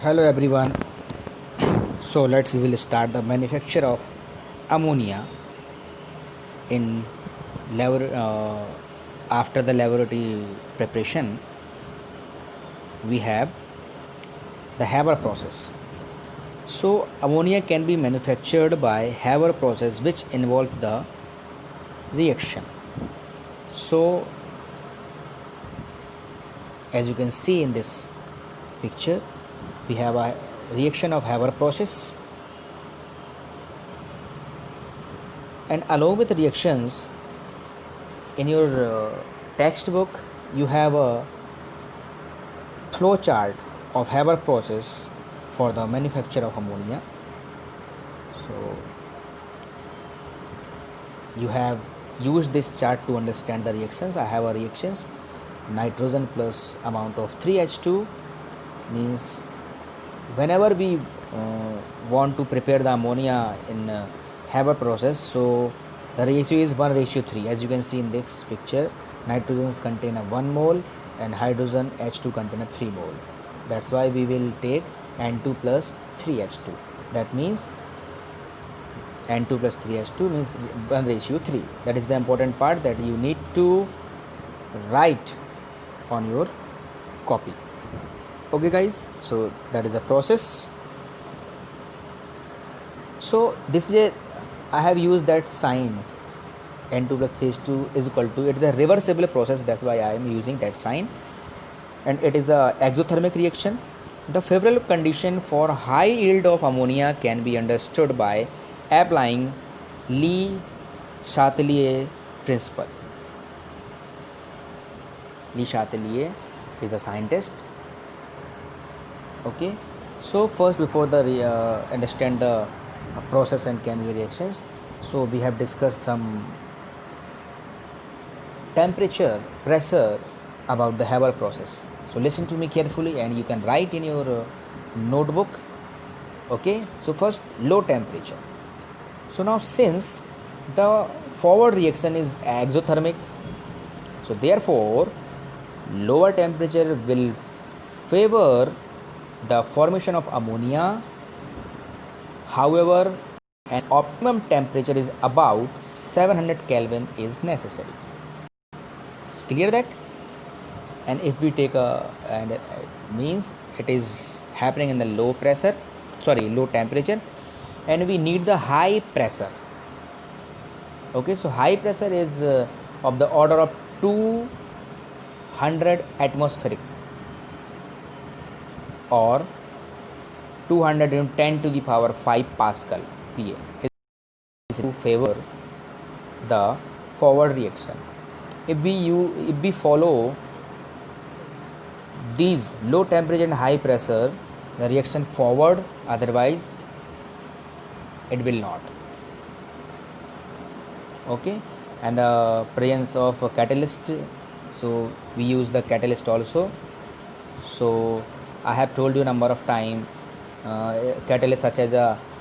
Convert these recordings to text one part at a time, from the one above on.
Hello everyone. So we will start the manufacture of ammonia in after the laboratory preparation. We have the Haber process. So ammonia can be manufactured by Haber process, which involve the reaction. So as you can see in this picture, we have a reaction of Haber process, and along with reactions in your textbook you have a flow chart of Haber process for the manufacture of ammonia. So you have used this chart to understand the reactions. I have a reactions nitrogen plus amount of 3H2 means whenever we want to prepare the ammonia in Haber process, so the ratio is 1:3. As you can see in this picture, nitrogens contain a 1 mole and hydrogen H2 contain a 3 mole. That's why we will take N2 plus 3H2. That means N2 plus 3H2 means 1:3. That is the important part that you need to write on your copy. Okay guys, so that is a process. So this is I have used that sign N2 plus 3H2 is equal to, it is a reversible process, that's why I am using that sign, and it is a exothermic reaction. The favorable condition for high yield of ammonia can be understood by applying Le Chatelier principle. Le Chatelier is a scientist. Okay, so first before the understand the process and chemical reactions, so we have discussed some temperature, pressure about the Haber process. So listen to me carefully and you can write in your notebook. Okay, so first low temperature. So now since the forward reaction is exothermic, so therefore lower temperature will favor the formation of ammonia. However, an optimum temperature is about 700 Kelvin is necessary. It's clear that? And if we take it means it is happening in the low temperature, and we need the high pressure. Okay, so high pressure is of the order of 200 atmospheric or 210 to the power 5 Pascal PA is to favor the forward reaction. If we follow these low temperature and high pressure, the reaction forward, otherwise it will not. Okay, and the presence of a catalyst, so we use the catalyst also. So I have told you a number of times, catalyst such as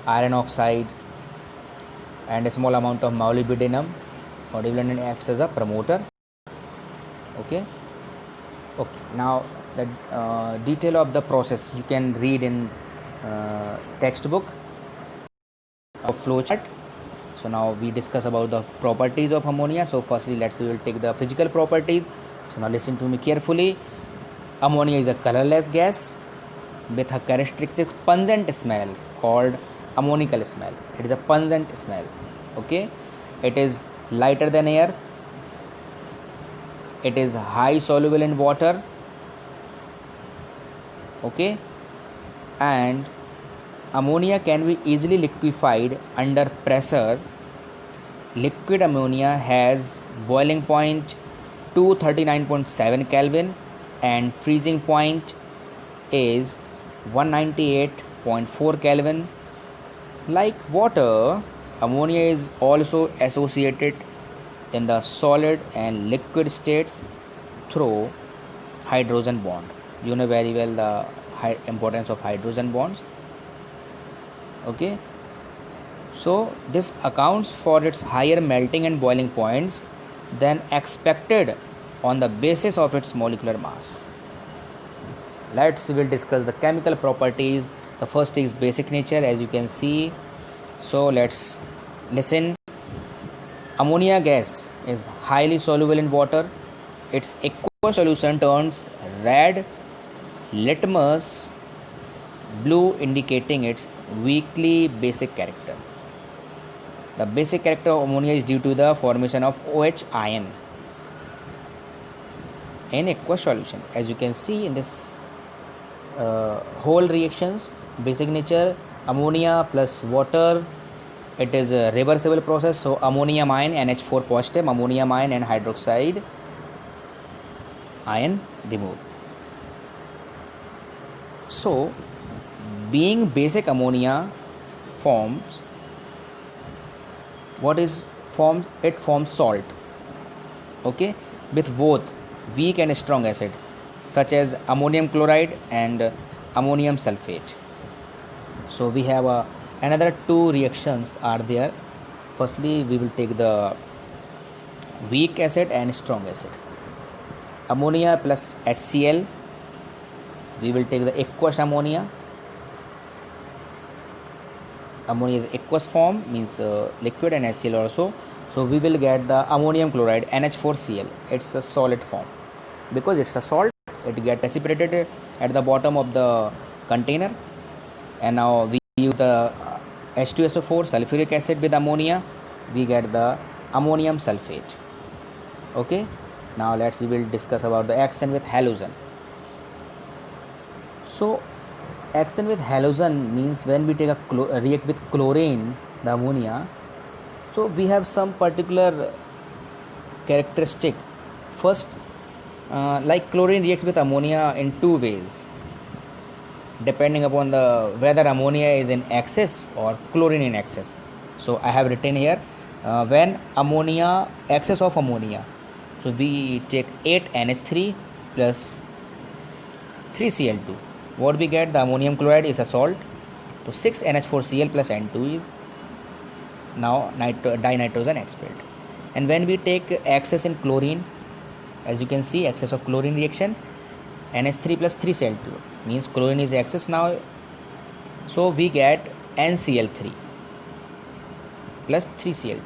iron oxide and a small amount of molybdenum acts as a promoter. Okay, now the detail of the process you can read in textbook of flowchart. So now we discuss about the properties of ammonia. So firstly we will take the physical properties. So now listen to me carefully. Ammonia is a colorless gas with a characteristic pungent smell called ammonical smell. It is a pungent smell. Okay, it is lighter than air. It is high soluble in water. Okay, and ammonia can be easily liquefied under pressure. Liquid ammonia has boiling point 239.7 Kelvin and freezing point is 198.4 Kelvin. Like water, ammonia is also associated in the solid and liquid states through hydrogen bond. You know very well the importance of hydrogen bonds. Okay, so this accounts for its higher melting and boiling points than expected on the basis of its molecular mass. we'll discuss the chemical properties. The first is basic nature, as you can see. So let's listen. Ammonia gas is highly soluble in water. Its aqueous solution turns red litmus blue, indicating its weakly basic character. The basic character of ammonia is due to the formation of OH ion in aqueous solution. As you can see in this whole reactions, basic nature, ammonia plus water, it is a reversible process. So ammonium ion NH4 positive, ammonium ion and hydroxide ion removed. So being basic, ammonia forms what is forms, it forms salt, okay, with both weak and strong acid such as ammonium chloride and ammonium sulfate. So we have another two reactions are there. Firstly, we will take the weak acid and strong acid. Ammonia plus HCl, we will take the aqueous ammonia. Ammonia is aqueous form, means liquid, and HCl also. So we will get the ammonium chloride NH4Cl. It's a solid form. Because it's a salt, it gets precipitated at the bottom of the container. And now we use the H2SO4 sulfuric acid with ammonia, we get the ammonium sulfate. Okay, now we will discuss about the action with halogen. So action with halogen means when we take a react with chlorine, the ammonia, so we have some particular characteristic. First, like chlorine reacts with ammonia in two ways, depending upon the whether ammonia is in excess or chlorine in excess. So I have written here, when ammonia, excess of ammonia, so we take 8 NH3 plus 3Cl2. What we get, the ammonium chloride is a salt, so 6 NH4Cl plus N2 is now dinitrogen expelled. And when we take excess in chlorine, as you can see, excess of chlorine reaction, NH3 plus 3Cl2 means chlorine is excess now, so we get NCl3 plus 3Cl2.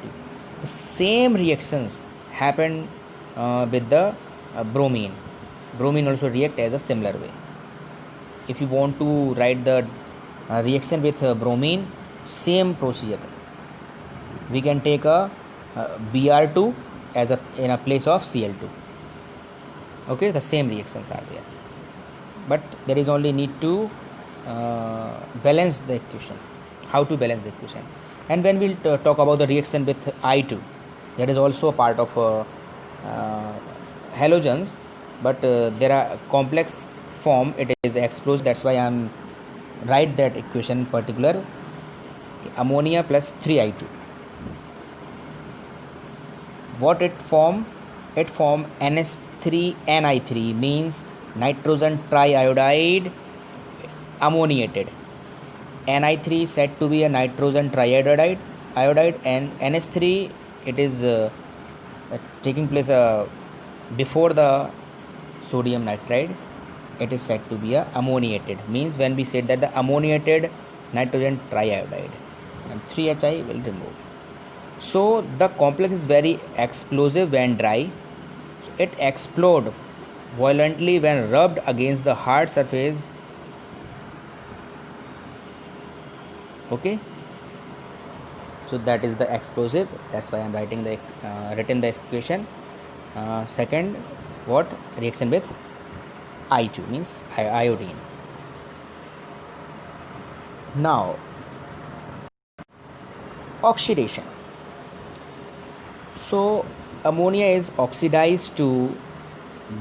The same reactions happen with the bromine. Bromine also react as a similar way. If you want to write the reaction with bromine, same procedure. We can take a Br2 as in a place of Cl2. Okay, the same reactions are there, but there is only need to balance the equation. How to balance the equation? And when we'll talk about the reaction with I2, that is also a part of halogens, but there are complex form, it is explosive. That's why I'm write that equation in particular. Ammonia plus 3I2. What it form? It form NH3NI3, means nitrogen triiodide ammoniated. Ni3 said to be a nitrogen triiodide and NH3, it is taking place before the sodium nitride. It is said to be a ammoniated, means when we said that the ammoniated nitrogen triiodide, and 3Hi will remove. So the complex is very explosive when dry. It explodes violently when rubbed against the hard surface. Okay, so that is the explosive. That's why I'm writing the written the equation. Second, what reaction with I2 means iodine. Now oxidation. So ammonia is oxidized to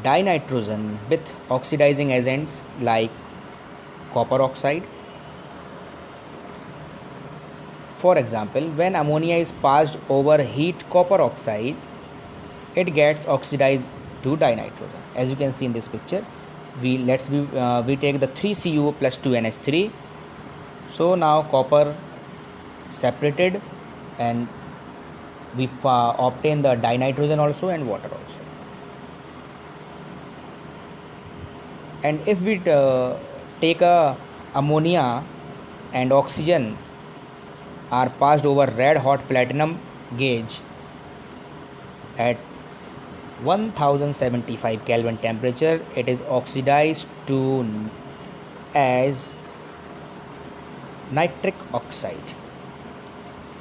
dinitrogen with oxidizing agents like copper oxide. For example, when ammonia is passed over heat copper oxide, it gets oxidized to dinitrogen. As you can see in this picture, we take the 3Cu plus 2NH3. So now copper separated, and we obtain the dinitrogen also and water also. And if we take a ammonia and oxygen are passed over red hot platinum gauge at 1075 Kelvin temperature, it is oxidized to as nitric oxide.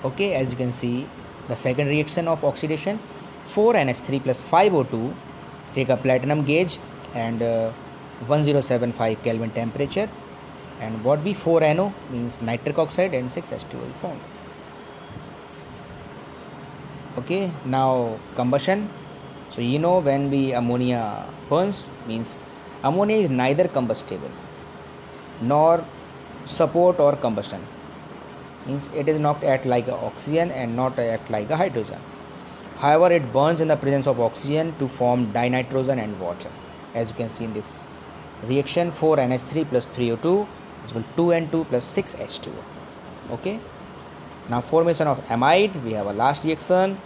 Okay, as you can see, the second reaction of oxidation, 4NH3 plus 5O2, take a platinum gauge and 1075 Kelvin temperature, and what be 4NO means nitric oxide and 6H2 will form. Okay, now combustion. So you know, when we ammonia burns, means ammonia is neither combustible nor support or combustion, means it is not act like a oxygen and not act like a hydrogen. However, it burns in the presence of oxygen to form dinitrogen and water. As you can see in this reaction, 4NH3 plus 3O2 is equal to 2N2 plus 6H2. Okay. Now formation of amide, we have a last reaction.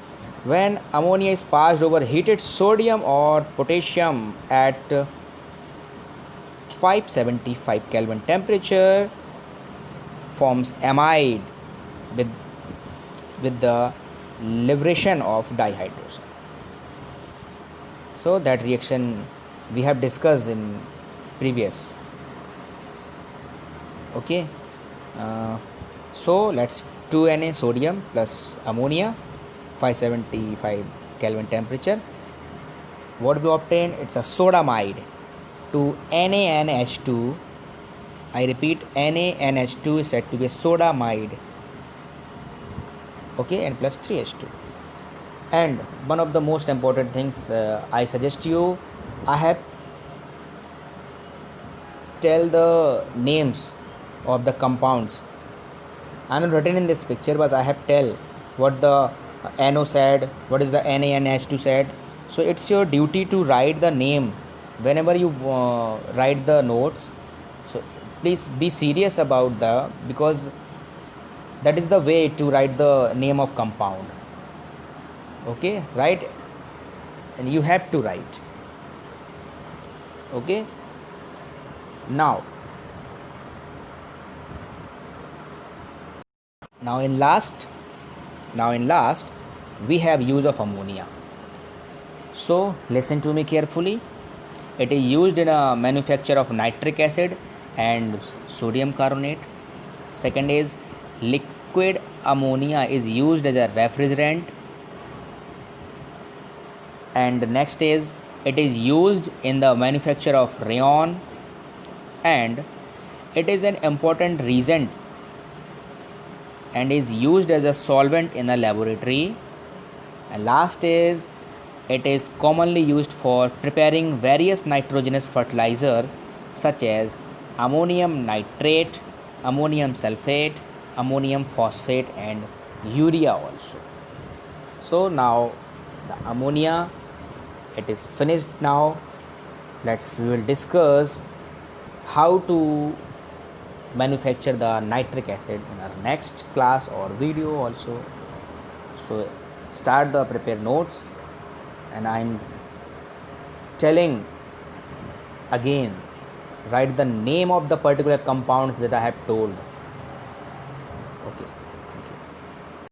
When ammonia is passed over heated sodium or potassium at 575 Kelvin temperature, forms amide with the liberation of dihydrogen. So that reaction we have discussed in previous. Okay, so let's 2Na sodium plus ammonia, 575 Kelvin temperature. What we obtain? It's a sodamide to NaNH2. I repeat, NaNH2 is said to be a sodamide. Okay, and plus 3H2. And one of the most important things I suggest you, I have tell the names of the compounds. I am not written in this picture, but I have tell what the NO said, what is the NaNH2 said. So it's your duty to write the name whenever you write the notes. So please be serious about because that is the way to write the name of compound. Okay, right? And you have to write. Okay. Now in last we have use of ammonia. So listen to me carefully. It is used in a manufacture of nitric acid and sodium carbonate. Second is liquid ammonia is used as a refrigerant. And next is it is used in the manufacture of rayon, and it is an important reagent and is used as a solvent in a laboratory. And last is it is commonly used for preparing various nitrogenous fertilizer such as ammonium nitrate, ammonium sulfate, ammonium phosphate and urea also. So now the ammonia, it is finished. Now we will discuss how to manufacture the nitric acid in our next class or video also. So start the prepare notes, and I'm telling again, write the name of the particular compounds that I have told. Okay.